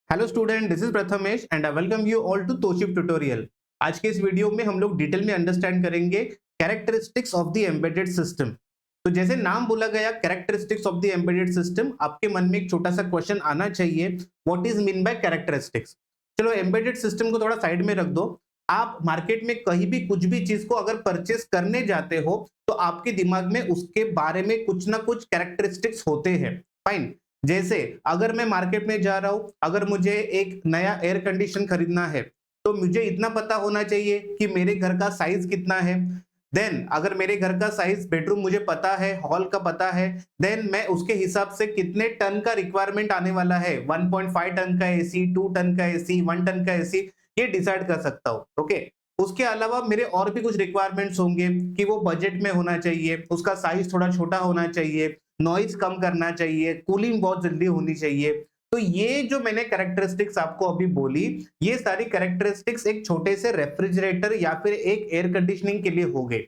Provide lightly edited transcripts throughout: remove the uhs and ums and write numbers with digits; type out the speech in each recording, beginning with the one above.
Hello student, this is Prathamesh and I welcome you all to तोशिप tutorial. आज के इस वीडियो में हम लोग डिटेल में अंडरस्टैंड करेंगे characteristics of the embedded system. तो जैसे नाम बोला गया characteristics of the embedded system, आपके मन में एक छोटा सा क्वेश्चन आना चाहिए, what is mean by characteristics. चलो एम्बेडेड सिस्टम को थोड़ा साइड में रख दो। आप मार्केट में कहीं भी कुछ भी चीज को अगर परचेस करने जाते हो तो आपके दिमाग में उसके बारे में कुछ ना कुछ कैरेक्टरिस्टिक्स होते हैं। फाइन। जैसे अगर मैं मार्केट में जा रहा हूं, अगर मुझे एक नया एयर कंडीशन खरीदना है तो मुझे इतना पता होना चाहिए कि मेरे घर का साइज कितना है। देन अगर मेरे घर का साइज, बेडरूम मुझे पता है, हॉल का पता है, देन मैं उसके हिसाब से कितने टन का रिक्वायरमेंट आने वाला है, 1.5 टन का एसी, 2 टन का एसी, 1 टन का एसी, ये डिसाइड कर सकता हूँ। ओके। उसके अलावा मेरे और भी कुछ रिक्वायरमेंट्स होंगे कि वो बजट में होना चाहिए, उसका साइज थोड़ा छोटा होना चाहिए, नॉइज कम करना चाहिए, कूलिंग बहुत जल्दी होनी चाहिए। तो ये जो मैंने कैरेक्टरिस्टिक्स आपको अभी बोली, ये सारी कैरेक्टरिस्टिक्स एक छोटे से रेफ्रिजरेटर या फिर एक एयर कंडीशनिंग के लिए हो गए।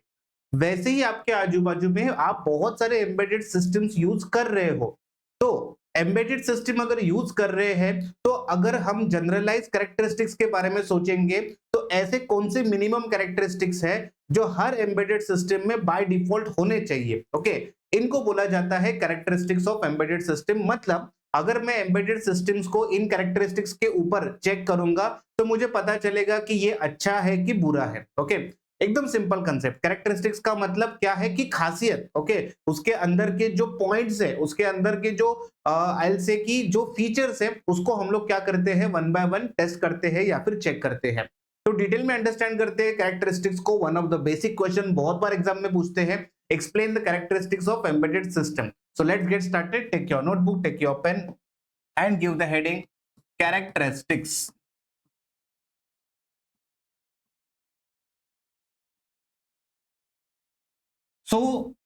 वैसे ही आपके आजू बाजू में आप बहुत सारे एम्बेडेड सिस्टम्स यूज कर रहे हो। तो एम्बेडेड सिस्टम अगर यूज कर रहे हैं तो अगर हम जनरलाइज कैरेक्टरिस्टिक्स के बारे में सोचेंगे तो ऐसे कौन से मिनिमम कैरेक्टरिस्टिक्स है जो हर एम्बेडेड सिस्टम में बाय डिफॉल्ट होने चाहिए। ओके। इनको बोला जाता है कैरेक्टरिस्टिक्स ऑफ एम्बेडेड सिस्टम। मतलब अगर मैं एम्बेडेड सिस्टम्स को इन कैरेक्टरिस्टिक्स के ऊपर चेक करूंगा तो मुझे पता चलेगा कि ये अच्छा है कि बुरा है। ओके। एकदम सिंपल कंसेप्ट। कैरेक्टरिस्टिक्स का मतलब क्या है कि खासियत। ओके। उसके अंदर के जो पॉइंट्स है, उसके अंदर के जो आई से की जो फीचर्स है, उसको हम लोग क्या करते हैं, वन बाय वन टेस्ट करते हैं या फिर चेक करते हैं। तो डिटेल में अंडरस्टैंड करते हैं कैरेक्टरिस्टिक्स को। One of the basic question बहुत बार एग्जाम में पूछते हैं, explain the characteristics of embedded system. So let's get started. Take your notebook, take your pen and give the heading characteristics.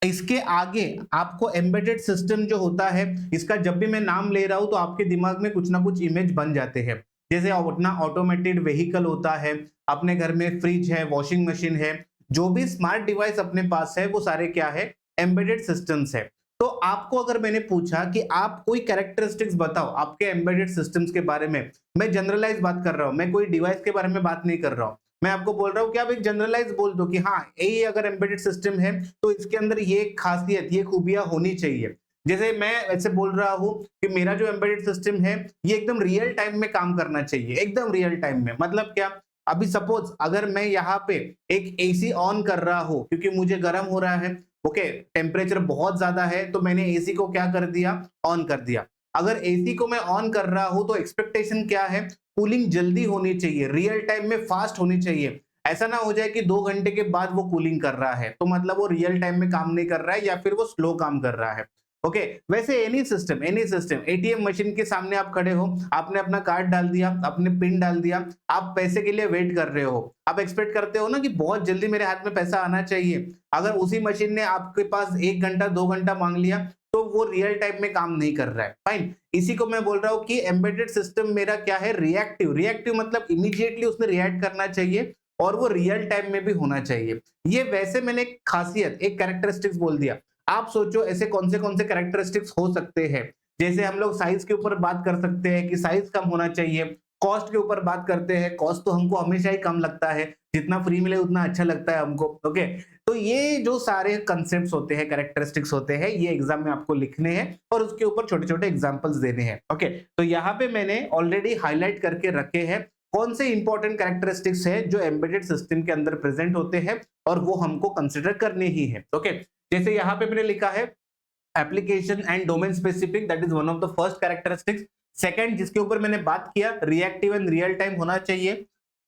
इसके आगे आपको एम्बेडेड सिस्टम जो होता है, इसका जब भी मैं नाम ले रहा हूं तो आपके दिमाग में कुछ ना कुछ इमेज बन जाते हैं। जैसे अपना ऑटोमेटेड व्हीकल होता है, अपने घर में फ्रिज है, वॉशिंग मशीन है, जो भी स्मार्ट डिवाइस अपने पास है वो सारे क्या है, एम्बेडेड सिस्टम्स है। तो आपको अगर मैंने पूछा कि आप कोई कैरेक्टरिस्टिक्स बताओ आपके एम्बेडेड सिस्टम्स के बारे में, मैं जनरलाइज बात कर रहा हूं, मैं कोई डिवाइस के बारे में बात नहीं कर रहा हूं, मैं आपको बोल रहा हूं कि आप एक जनरलाइज बोल दो कि हाँ, ये अगर एम्बेडेड सिस्टम है तो इसके अंदर ये खासियत, ये खूबियां होनी चाहिए। जैसे मैं ऐसे बोल रहा हूं कि मेरा जो एम्बेडेड सिस्टम है ये एकदम रियल टाइम में काम करना चाहिए, एकदम रियल टाइम में। मतलब क्या, अभी सपोज अगर मैं यहाँ पे एक एसी ऑन कर रहा हूं क्योंकि मुझे गर्म हो रहा है, ओके, टेम्परेचर बहुत ज्यादा है, तो मैंने एसी को क्या कर दिया, ऑन कर दिया। अगर एसी को मैं ऑन कर रहा हूं तो एक्सपेक्टेशन क्या है, कूलिंग जल्दी होनी चाहिए, रियल टाइम में फास्ट होनी चाहिए। ऐसा ना हो जाए कि 2 घंटे के बाद वो कूलिंग कर रहा है तो मतलब वो रियल टाइम में काम नहीं कर रहा है या फिर वो स्लो काम कर रहा है। ओके। वैसे एनी सिस्टम, एटीएम मशीन के सामने आप खड़े हो, आपने अपना कार्ड डाल दिया, आपने पिन डाल दिया, आप पैसे के लिए वेट कर रहे हो, आप एक्सपेक्ट करते हो ना कि बहुत जल्दी मेरे हाथ में पैसा आना चाहिए। अगर उसी मशीन ने आपके पास 1 घंटा 2 घंटा मांग लिया तो वो रियल टाइम में काम नहीं कर रहा है। फाइन। इसी को मैं बोल रहा हूं कि एम्बेडेड सिस्टम मेरा क्या है, रिएक्टिव। रिएक्टिव मतलब इमीडिएटली उसने रिएक्ट करना चाहिए और वो रियल टाइम में भी होना चाहिए। ये वैसे मैंने एक खासियत, एक कैरेक्टरिस्टिक्स बोल दिया। आप सोचो ऐसे कौन से कैरेक्टरिस्टिक्स हो सकते हैं। जैसे हम लोग साइज के ऊपर बात कर सकते हैं कि साइज कम होना चाहिए। कॉस्ट के ऊपर बात करते हैं, कॉस्ट तो हमको हमेशा ही कम लगता है, जितना फ्री मिले उतना अच्छा लगता है हमको। ओके। तो ये जो सारे कंसेप्ट्स होते हैं, कैरेक्टरिस्टिक्स होते हैं, ये एग्जाम में आपको लिखने हैं और उसके ऊपर छोटे छोटे एग्जांपल्स देने हैं। ओके। तो यहाँ पे मैंने ऑलरेडी हाईलाइट करके रखे हैं कौन से इंपॉर्टेंट कैरेक्टरिस्टिक्स है जो एम्बेडेड सिस्टम के अंदर प्रेजेंट होते हैं और वो हमको कंसिडर करने ही है। ओके। जैसे यहाँ पे मैंने लिखा है application and domain specific, that is one of the first characteristics. Second जिसके ऊपर मैंने बात किया, रिएक्टिव एंड रियल टाइम होना चाहिए।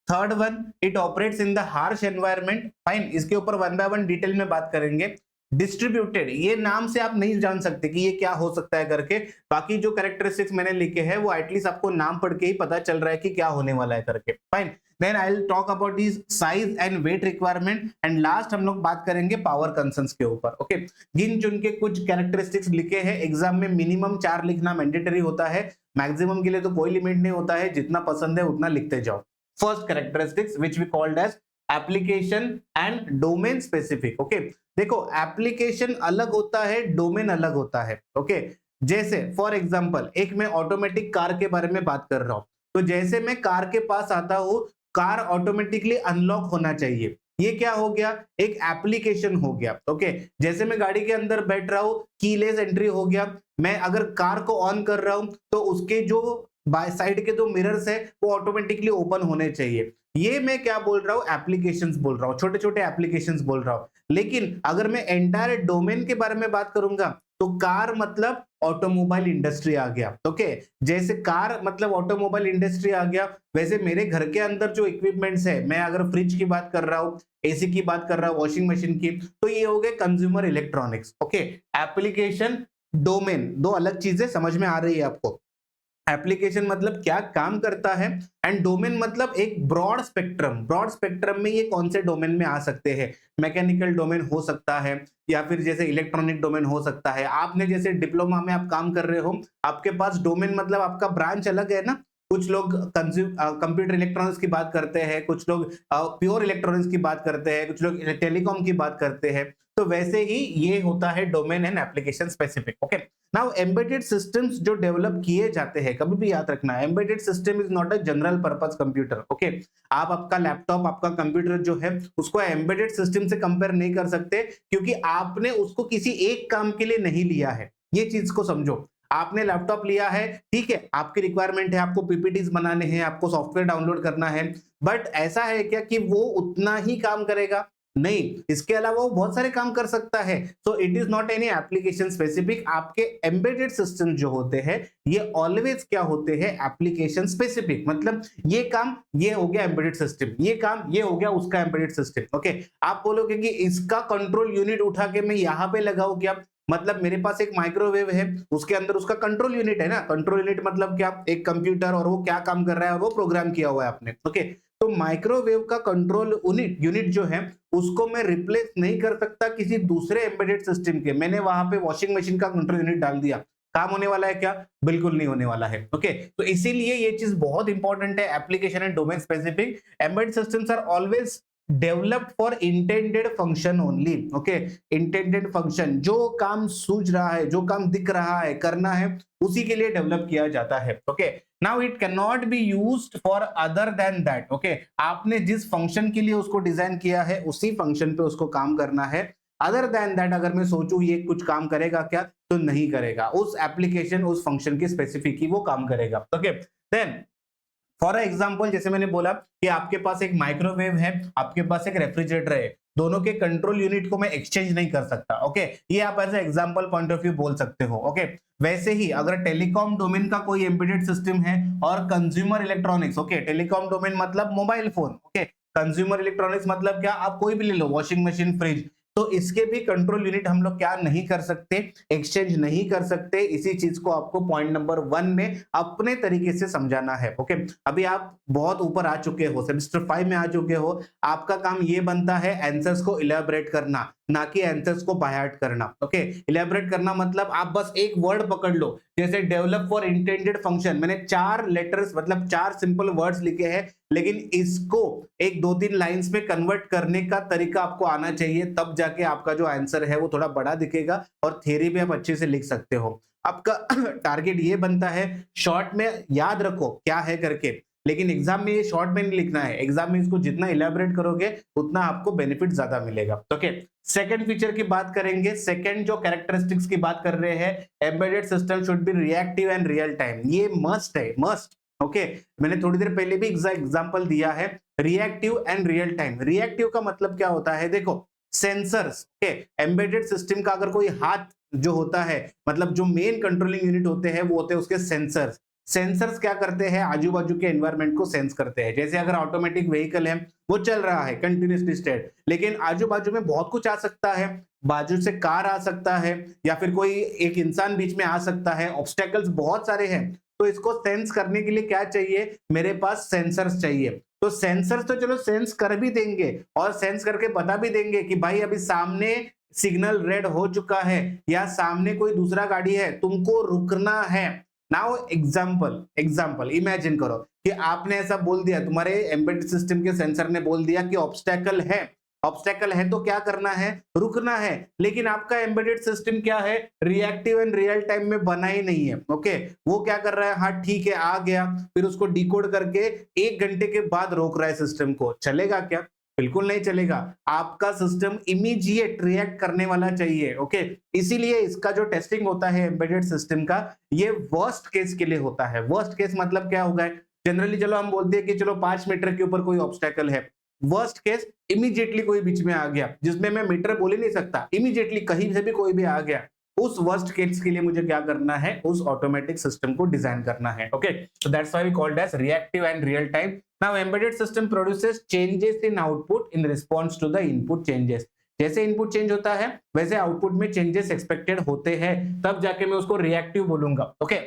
Third one, it operates in the harsh environment. Fine. इसके ऊपर वन बाय वन डिटेल में बात करेंगे। डिस्ट्रीब्यूटेड, ये नाम से आप नहीं जान सकते कि ये क्या हो सकता है करके, बाकी जो कैरेक्टरिस्टिक्स मैंने लिखे हैं वो एटलीस्ट आपको नाम पढ़ के ही पता चल रहा है कि क्या होने वाला है करके। Fine. Then I will talk about this size and weight requirement and last हम लोग बात करेंगे पावर कंसर्न्स के ऊपर। ओके। गिन चुन के कुछ कैरेक्टरिस्टिक्स लिखे हैं, एग्जाम में मिनिमम 4 लिखना मैंडेटरी होता है, मैक्सिमम के लिए तो कोई लिमिट नहीं होता है, जितना पसंद है उतना लिखते जाओ। First characteristics which we called as application and domain specific. Okay. देखो एप्लीकेशन अलग होता है, डोमेन अलग होता है। ओके। जैसे फॉर एग्जांपल एक मैं ऑटोमेटिक कार के बारे में बात कर रहा हूं, तो जैसे मैं कार के पास आता हूँ, कार ऑटोमेटिकली अनलॉक होना चाहिए। ये क्या हो गया? एक एप्लीकेशन हो गया। ओके, जैसे मैं गाड़ी के अंदर बैठ रहा हूँ, कीलेस एंट्री हो गया। मैं अगर कार को ऑन कर रहा हूं तो उसके जो बाय साइड के जो मिरर्स है वो ऑटोमेटिकली ओपन होने चाहिए। ये मैं क्या बोल रहा हूँ? एप्लीकेशंस बोल रहा हूँ, छोटे छोटे एप्लीकेशंस बोल रहा हूँ। लेकिन अगर मैं एंटायर डोमेन के बारे में बात करूंगा तो कार मतलब ऑटोमोबाइल इंडस्ट्री आ गया। ओके, जैसे कार मतलब ऑटोमोबाइल इंडस्ट्री आ गया, वैसे मेरे घर के अंदर जो इक्विपमेंट्स है, मैं अगर फ्रिज की बात कर रहा हूँ, एसी की बात कर रहा हूँ, वॉशिंग मशीन की, तो ये हो गए consumer electronics. Okay, application, domain, दो अलग चीजें समझ में आ रही है आपको? एप्लीकेशन मतलब क्या काम करता है, एंड डोमेन मतलब एक ब्रॉड स्पेक्ट्रम। ब्रॉड स्पेक्ट्रम में ये कौन से डोमेन में आ सकते हैं? मैकेनिकल डोमेन हो सकता है, या फिर जैसे इलेक्ट्रॉनिक डोमेन हो सकता है। आपने जैसे डिप्लोमा में आप काम कर रहे हो, आपके पास डोमेन मतलब आपका ब्रांच अलग है ना। कुछ लोग कंप्यूटर इलेक्ट्रॉनिक्स की बात करते हैं, कुछ लोग प्योर इलेक्ट्रॉनिक्स की बात करते हैं, कुछ लोग टेलीकॉम की बात करते हैं। तो वैसे ही ये होता है domain and application specific. Okay, now embedded systems जो डेवलप किए जाते हैं, कभी भी याद रखना, embedded system is not a general purpose computer. Okay, आप आपका लैपटॉप, आपका कंप्यूटर जो है उसको एम्बेडेड सिस्टम से कंपेयर नहीं कर सकते, क्योंकि आपने उसको किसी एक काम के लिए नहीं लिया है। ये चीज को समझो। आपने लैपटॉप लिया है, ठीक है, आपकी रिक्वायरमेंट है, आपको पीपीटीज बनाने हैं, आपको सॉफ्टवेयर डाउनलोड करना है, बट ऐसा है क्या कि वो उतना ही काम करेगा? नहीं, इसके अलावा वो बहुत सारे काम कर सकता है। So it is not any application specific. आपके एम्बेडेड सिस्टम जो होते हैं ये ऑलवेज क्या होते हैं? Application specific. मतलब ये काम ये हो गया एम्बेडेड सिस्टम, ये काम ये हो गया उसका एम्बेडेड सिस्टम। ओके, आप बोलोगे कि इसका कंट्रोल यूनिट उठा के मैं यहाँ पे लगाऊं क्या? मतलब मेरे पास एक माइक्रोवेव है, उसके अंदर उसका कंट्रोल यूनिट है ना। कंट्रोल यूनिट मतलब क्या? एक कंप्यूटर, और वो क्या काम कर रहा है और वो प्रोग्राम किया हुआ है आपने। ओके, तो माइक्रोवेव का कंट्रोल यूनिट जो है उसको मैं रिप्लेस नहीं कर सकता किसी दूसरे एम्बेडेड सिस्टम के। मैंने वहां पे वॉशिंग मशीन का कंट्रोल यूनिट डाल दिया, काम होने वाला है क्या? बिल्कुल नहीं होने वाला है। ओके, तो इसीलिए ये चीज बहुत इंपॉर्टेंट है, application and domain specific. Embedded systems are always developed for intended function only. Okay, intended function, जो काम सूझ रहा है, जो काम दिख रहा है, करना है, उसी के लिए डेवलप किया जाता है। Okay, now it can not be used for other than that. Okay, आपने जिस फंक्शन के लिए उसको डिजाइन किया है उसी फंक्शन पे उसको काम करना है। अदर देन दैट अगर मैं सोचूं ये कुछ काम करेगा क्या, तो नहीं करेगा। उस एप्लीकेशन, उस फंक्शन की स्पेसिफिक ही वो काम करेगा। ओके, देन फॉर एग्जाम्पल, जैसे मैंने बोला कि आपके पास एक माइक्रोवेव है, आपके पास एक रेफ्रिजरेटर है, दोनों के कंट्रोल यूनिट को मैं एक्सचेंज नहीं कर सकता। ओके, ये आप as example point of view बोल सकते हो। ओके, वैसे ही अगर टेलीकॉम डोमेन का कोई एम्बेडेड सिस्टम है और consumer electronics, okay, telecom domain मतलब mobile phone, okay, consumer electronics मतलब क्या? आप कोई भी ले लो, वॉशिंग मशीन, फ्रिज, तो इसके भी कंट्रोल यूनिट हम लोग क्या नहीं कर सकते? एक्सचेंज नहीं कर सकते। इसी चीज को आपको पॉइंट नंबर 1 में अपने तरीके से समझाना है। ओके, अभी आप बहुत ऊपर आ चुके हो, सेमेस्टर 5 में आ चुके हो, आपका काम ये बनता है आंसर्स को इलेबोरेट करना, ना कि आंसर्स को बाय हार्ट करना। ओके, इलेबोरेट करना मतलब आप बस एक वर्ड पकड़ लो, जैसे डेवलप फॉर इंटेंडेड फंक्शन, मैंने 4 लेटर्स मतलब 4 सिंपल वर्ड्स लिखे हैं, लेकिन इसको एक 2-3 लाइंस में कन्वर्ट करने का तरीका आपको आना चाहिए, तब जाके आपका जो आंसर है वो थोड़ा बड़ा दिखेगा और थ्योरी भी आप अच्छे से लिख सकते हो। आपका टारगेट ये बनता है शॉर्ट में याद रखो क्या है करके, लेकिन एग्जाम में ये शॉर्ट में नहीं लिखना है। एग्जाम में इसको जितना इलेबोरेट करोगे उतना आपको बेनिफिट ज्यादा मिलेगा। ओके, सेकंड फीचर की बात करेंगे। सेकंड जो कैरेक्टरिस्टिक्स की बात कर रहे हैं, embedded system should be reactive and real time. ये मस्ट है, मस्ट। ओके, मैंने थोड़ी देर पहले भी एग्जांपल दिया है, reactive and real time. Reactive का मतलब क्या होता है? देखो, सेंसर्स, ओके, एम्बेडेड सिस्टम का अगर कोई हाथ जो होता है, मतलब जो मेन कंट्रोलिंग यूनिट होते हैं वो होते हैं उसके सेंसर्स। सेंसर्स क्या करते हैं? आजू बाजू के एनवायरनमेंट को सेंस करते हैं। जैसे अगर ऑटोमेटिक व्हीकल है, वो चल रहा है कंटिन्यूअसली स्टेट, लेकिन आजू बाजू में बहुत कुछ आ सकता है, बाजू से कार आ सकता है, या फिर कोई एक इंसान बीच में आ सकता है, ऑब्स्टेकल्स बहुत सारे हैं। तो इसको सेंस करने के लिए क्या चाहिए? मेरे पास सेंसर्स चाहिए। तो सेंसर्स तो चलो सेंस कर भी देंगे और सेंस करके बता भी देंगे कि भाई अभी सामने सिग्नल रेड हो चुका है, या सामने कोई दूसरा गाड़ी है, तुमको रुकना है। नाउ एग्जांपल इमेजिन करो कि आपने ऐसा बोल दिया, तुम्हारे एम्बेडेड सिस्टम के सेंसर ने बोल दिया कि ऑब्स्टेकल है, ऑब्स्टेकल है तो क्या करना है, रुकना है। लेकिन आपका एम्बेडेड सिस्टम क्या है, रिएक्टिव एंड रियल टाइम में बना ही नहीं है। ओके, वो क्या कर रहा है, हाँ ठीक है आ गया, फिर उसको डिकोड करके 1 घंटे के बाद रोक रहा है सिस्टम को। चलेगा क्या, बिल्कुल नहीं चलेगा। आपका सिस्टम इमीडिएट रिएक्ट करने वाला चाहिए। ओके, इसीलिए इसका जो टेस्टिंग होता है एम्बेडेड सिस्टम का, ये वर्स्ट केस के लिए होता है। वर्स्ट केस मतलब क्या होगा, जनरली चलो हम बोलते हैं कि चलो 5 मीटर के ऊपर कोई ऑब्स्टेकल है। वर्स्ट केस, इमीडिएटली कोई बीच में आ गया जिसमें मैं मीटर बोल ही नहीं सकता, इमीडिएटली कहीं से भी कोई भी आ गया। उस वर्स्ट केस के लिए मुझे क्या करना है, उस ऑटोमेटिक सिस्टम को डिजाइन करना है। Okay, so that's why we called as reactive and real time. Now embedded system produces changes in output in response to the input changes. जैसे इनपुट चेंज होता है वैसे आउटपुट में चेंजेस एक्सपेक्टेड होते हैं, तब जाके मैं उसको रिएक्टिव बोलूंगा। ओके,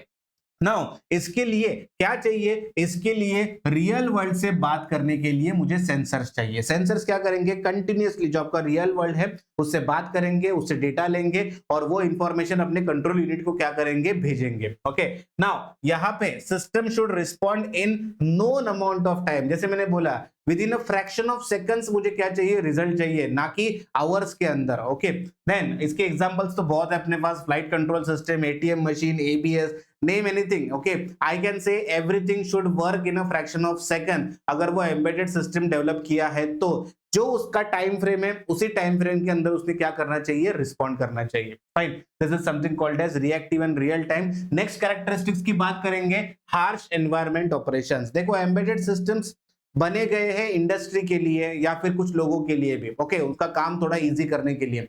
नाउ इसके लिए क्या चाहिए, इसके लिए रियल वर्ल्ड से बात करने के लिए मुझे सेंसर्स चाहिए। सेंसर्स क्या करेंगे, कंटिन्यूअसली जो आपका रियल वर्ल्ड है उससे बात करेंगे, उससे डेटा लेंगे और वो इंफॉर्मेशन अपने कंट्रोल यूनिट को क्या करेंगे, भेजेंगे। ओके, नाउ यहाँ पे system should respond in known amount of time. जैसे मैंने बोला with in a fraction of seconds मुझे क्या चाहिए, रिजल्ट चाहिए, ना कि आवर्स के अंदर। ओके, देन इसके एग्जांपल्स तो बहुत है अपने पास, flight control system, ATM machine, ABS, name anything. Okay, I can say everything should work in a fraction of second. अगर वो एम्बेडेड सिस्टम डेवलप किया है तो जो उसका टाइम फ्रेम है उसी टाइम फ्रेम के अंदर उसने क्या करना चाहिए, रिस्पॉन्ड करना चाहिए। Fine, this is something called as reactive and real time. Next characteristics की बात करेंगे, हार्श एनवायरनमेंट ऑपरेशंस। देखो एम्बेडेड सिस्टम्स बने गए हैं इंडस्ट्री के लिए या फिर कुछ लोगों के लिए भी। ओके, उनका काम थोड़ा इजी करने के लिए।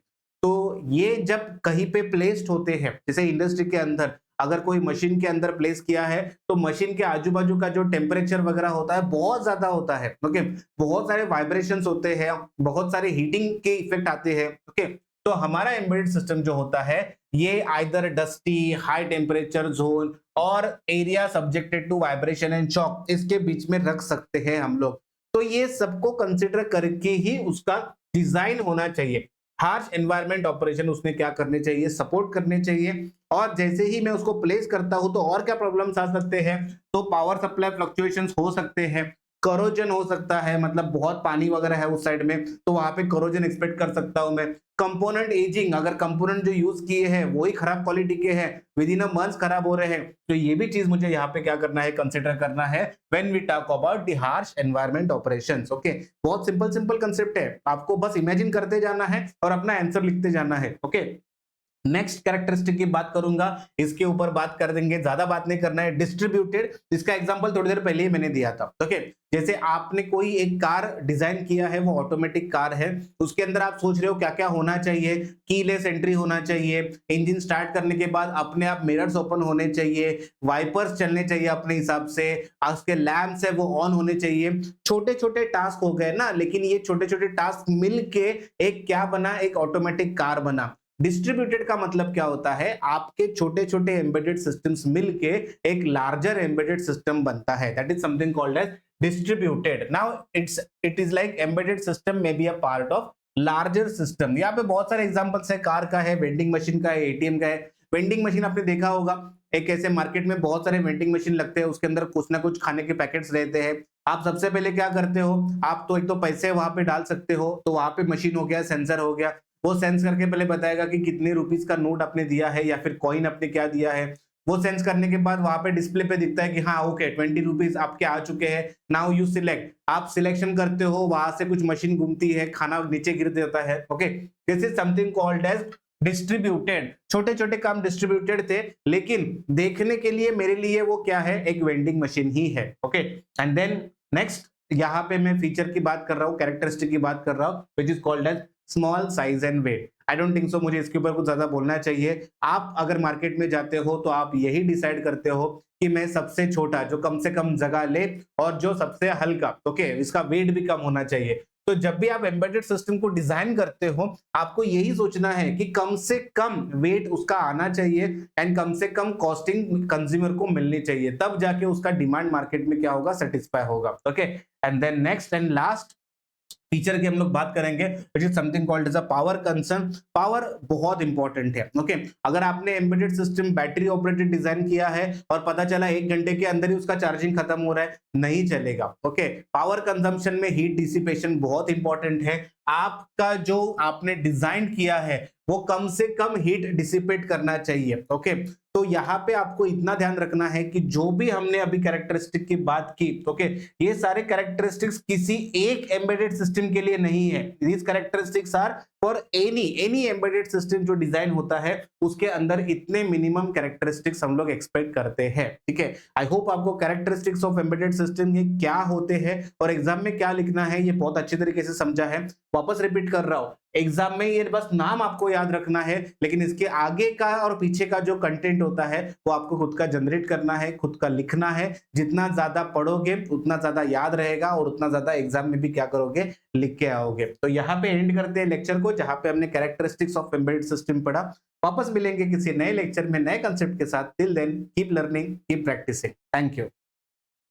तो ये जब कहीं पे प्लेस्ड होते हैं, जैसे इंडस्ट्री के अंदर अगर कोई मशीन के अंदर प्लेस किया है तो मशीन के आजू बाजू का जो टेम्परेचर वगैरह होता है बहुत ज्यादा होता है। ओके, बहुत सारे वाइब्रेशंस होते हैं, बहुत सारे हीटिंग के इफेक्ट आते हैं। ओके, तो हमारा एम्बेडेड सिस्टम जो होता है ये either dusty, high temperature zone or area subjected to vibration and shock, इसके बीच में रख सकते हैं हम लोग। तो ये सबको कंसिडर करके ही उसका डिजाइन होना चाहिए। हार्श एनवायरनमेंट ऑपरेशन उसने क्या करने चाहिए, सपोर्ट करने चाहिए। और जैसे ही मैं उसको प्लेस करता हूं तो और क्या प्रॉब्लम्स आ सकते हैं, तो पावर सप्लाई फ्लक्चुएशंस हो सकते हैं, करोजन हो सकता है, मतलब बहुत पानी वगैरह है उस साइड में तो वहां पे करोजन एक्सपेक्ट कर सकता हूं मैं। कंपोनेंट एजिंग, अगर कंपोनेंट जो यूज किए हैं वही खराब क्वालिटी के हैं, विद इन अ मंथ्स खराब हो रहे हैं, तो ये भी चीज मुझे यहाँ पे क्या करना है, कंसिडर करना है when we talk about the harsh environment operations. Okay, बहुत सिंपल सिंपल कंसेप्ट है, आपको बस इमेजिन करते जाना है और अपना आंसर लिखते जाना है। ओके, नेक्स्ट कैरेक्टरिस्टिक की बात करूंगा, इसके ऊपर बात कर देंगे, ज्यादा बात नहीं करना है। डिस्ट्रीब्यूटेड, इसका एग्जांपल थोड़ी देर पहले ही मैंने दिया था। ओके, जैसे आपने कोई एक कार डिजाइन किया है, वो ऑटोमेटिक कार है, उसके अंदर आप सोच रहे हो क्या क्या होना चाहिए, कीलेस एंट्री होना चाहिए, इंजन स्टार्ट करने के बाद अपने आप मिरर्स ओपन होने चाहिए, वाइपर्स चलने चाहिए अपने हिसाब से, उसके लैंप्स है वो ऑन होने चाहिए। छोटे छोटे टास्क हो गए ना, लेकिन ये छोटे छोटे टास्क मिलके एक क्या बना, एक ऑटोमेटिक कार बना। डिस्ट्रीब्यूटेड का मतलब क्या होता है, आपके छोटे छोटे एम्बेडेड सिस्टम्स मिलके एक लार्जर एम्बेडेड सिस्टम बनता है, that is something called as distributed. Now it is like embedded system may be a part of larger system. यहाँ पे बहुत सारे एग्जांपल्स है, कार का है, वेंडिंग मशीन का है, एटीएम का है। वेंडिंग मशीन आपने देखा होगा, एक ऐसे मार्केट में बहुत सारे वेंडिंग मशीन लगते हैं, उसके अंदर कुछ ना कुछ खाने के पैकेट्स रहते हैं। आप सबसे पहले क्या करते हो, आप तो एक तो पैसे वहां पे डाल सकते हो, तो वहां पे मशीन हो गया, सेंसर हो गया, वो सेंस करके पहले बताएगा कि कितने रुपीस का नोट आपने दिया है या फिर कॉइन आपने क्या दिया है। वो सेंस करने के बाद वहां पे डिस्प्ले पे दिखता है कि हाँ ओके 20 रुपीज आपके आ चुके हैं, नाउ यू सिलेक्ट, आप सिलेक्शन करते हो, वहां से कुछ मशीन घूमती है, खाना नीचे गिर देता है। Okay, this is something called as distributed. छोटे छोटे काम डिस्ट्रीब्यूटेड थे, लेकिन देखने के लिए मेरे लिए वो क्या है, एक वेंडिंग मशीन ही है। ओके, एंड देन नेक्स्ट यहाँ पे मैं फीचर की बात कर रहा हूँ, कैरेक्टरिस्टिक की बात कर रहा हूँ, which is called as small size and weight. I don't think so मुझे इसके ऊपर कुछ ज्यादा बोलना चाहिए। आप अगर मार्केट में जाते हो तो आप यही डिसाइड करते हो कि मैं सबसे छोटा, जो कम से कम जगह ले और जो सबसे हल्का, ओके, इसका वेट भी कम होना चाहिए। तो जब भी आप एम्बेडेड सिस्टम को डिजाइन करते हो आपको यही सोचना है कि कम से कम वेट उसका आना चाहिए एंड कम से कम कॉस्टिंग कंज्यूमर को मिलनी चाहिए, तब जाके उसका डिमांड मार्केट में क्या होगा, सेटिस्फाई होगा। Okay, and then next and last feature की हम लोग बात करेंगे, which is something called as a power concern. Power बहुत इंपॉर्टेंट है। ओके, अगर आपने embedded system battery operated design किया है और पता चला 1 घंटे के अंदर ही उसका चार्जिंग खत्म हो रहा है, नहीं चलेगा। ओके, पावर कंजम्पशन में हीट डिसिपेशन बहुत इंपॉर्टेंट है। आपका जो आपने डिजाइन किया है वो कम से कम हीट डिसिपेट करना चाहिए। ओके, तो यहाँ पे आपको इतना ध्यान रखना है कि जो भी हमने अभी कैरेक्टरिस्टिक की बात की, ओके, ये सारे कैरेक्टरिस्टिक्स किसी एक एम्बेडेड सिस्टम के लिए नहीं है। These characteristics are for any embedded system जो डिजाइन होता है उसके अंदर इतने मिनिमम कैरेक्टरिस्टिक्स हम लोग एक्सपेक्ट करते हैं। ठीक है, आई होप आपको कैरेक्टरिस्टिक्स ऑफ एम्बेडेड सिस्टम ये क्या होते हैं और एग्जाम में क्या लिखना है ये बहुत अच्छी तरीके से समझा है। वापस रिपीट कर रहा हूं, एग्जाम में ये बस नाम आपको याद रखना है, लेकिन इसके आगे का और पीछे का जो कंटेंट होता है वो आपको खुद का जनरेट करना है, खुद का लिखना है। जितना ज्यादा पढ़ोगे उतना ज्यादा याद रहेगा और उतना ज्यादा एग्जाम में भी क्या करोगे, लिख के आओगे। तो यहाँ पे एंड करते हैं लेक्चर को, जहां पे हमने कैरेक्टरिस्टिक्स ऑफ एम्बेडेड सिस्टम पढ़ा। वापस मिलेंगे किसी नए लेक्चर में नए कंसेप्ट के साथ। Till then keep learning, keep practicing. Thank you.